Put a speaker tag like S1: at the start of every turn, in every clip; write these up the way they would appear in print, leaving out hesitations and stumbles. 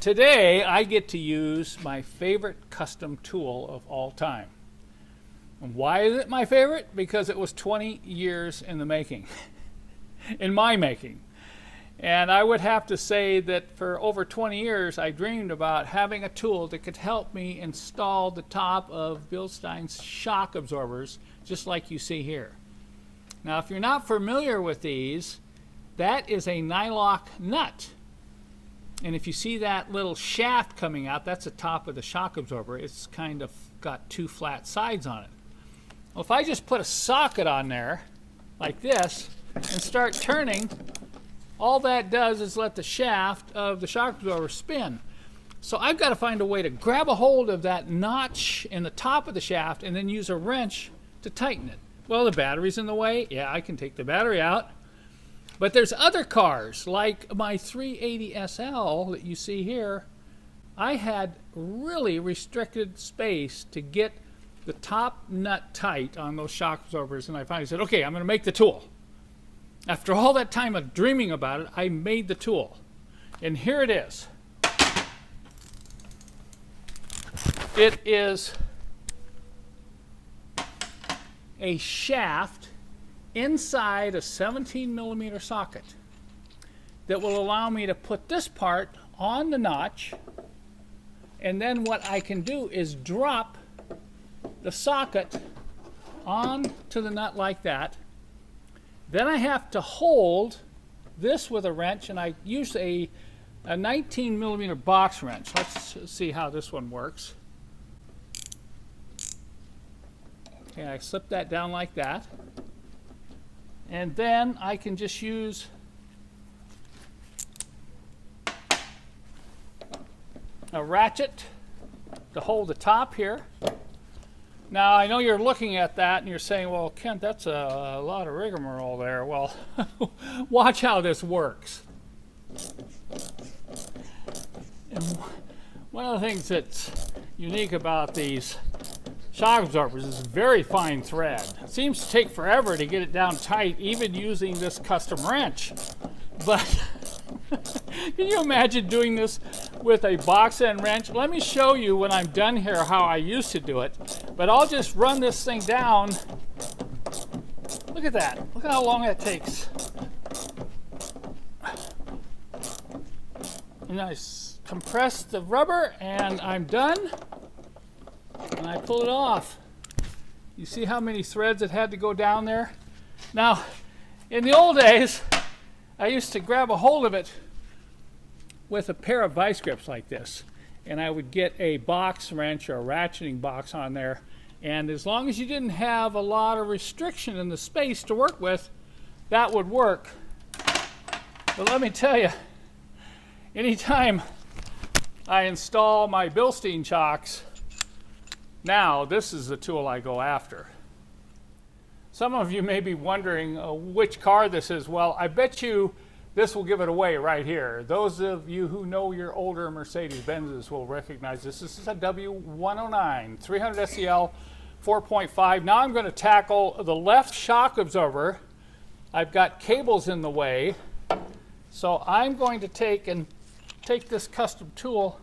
S1: Today I get to use my favorite custom tool of all time. And why is it my favorite? Because it was 20 years in the making, in my making. And I would have to say that for over 20 years I dreamed about having a tool that could help me install the top of Bilstein's shock absorbers, just like you see here. Now if you're not familiar with these, that is a nylock nut. And if you see that little shaft coming out, that's the top of the shock absorber. It's kind of got two flat sides on it. Well, if I just put a socket on there like this and start turning, all that does is let the shaft of the shock absorber spin. So I've got to find a way to grab a hold of that notch in the top of the shaft and then use a wrench to tighten it. Well, the battery's in the way. Yeah, I can take the battery out. But there's other cars, like my 380 SL that you see here. I had really restricted space to get the top nut tight on those shock absorbers, and I finally said, okay, I'm going to make the tool. After all that time of dreaming about it, I made the tool. And here it is. It is a shaft inside a 17mm socket that will allow me to put this part on the notch, and then what I can do is drop the socket onto the nut like that. Then I have to hold this with a wrench, and I use a 19mm box wrench. Let's see how this one works. Okay, I slip that down like that. And then I can just use a ratchet to hold the top here. Now I know you're looking at that and you're saying, well, Kent, that's a lot of rigmarole there. Well, watch how this works. And one of the things that's unique about these shock absorbers is very fine thread. It seems to take forever to get it down tight, even using this custom wrench. But can you imagine doing this with a box end wrench? Let me show you when I'm done here how I used to do it. But I'll just run this thing down. Look at that. Look at how long that takes. And I compress the rubber and I'm done. And I pull it off. You see how many threads it had to go down there? Now, in the old days, I used to grab a hold of it with a pair of vice grips like this. And I would get a box wrench or a ratcheting box on there. And as long as you didn't have a lot of restriction in the space to work with, that would work. But let me tell you, anytime I install my Bilstein chocks, now, this is the tool I go after. Some of you may be wondering which car this is. Well, I bet you this will give it away right here. Those of you who know your older Mercedes-Benzes will recognize this. This is a W109 300 SEL 4.5. Now I'm going to tackle the left shock absorber. I've got cables in the way. So I'm going to take this custom tool,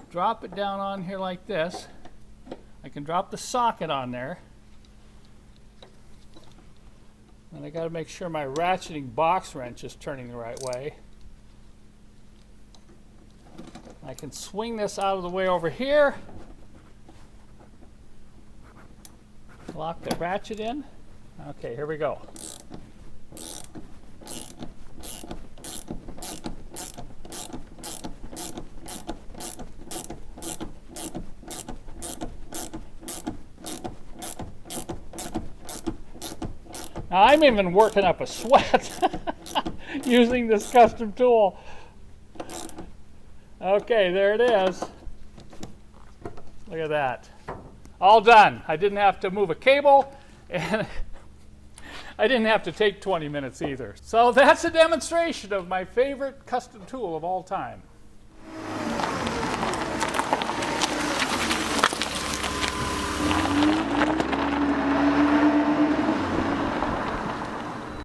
S1: drop it down on here like this. I can drop the socket on there. And I got to make sure my ratcheting box wrench is turning the right way. I can swing this out of the way over here. Lock the ratchet in. Okay, here we go. Now, I'm even working up a sweat using this custom tool. Okay, there it is. Look at that. All done. I didn't have to move a cable, and I didn't have to take 20 minutes either. So that's a demonstration of my favorite custom tool of all time.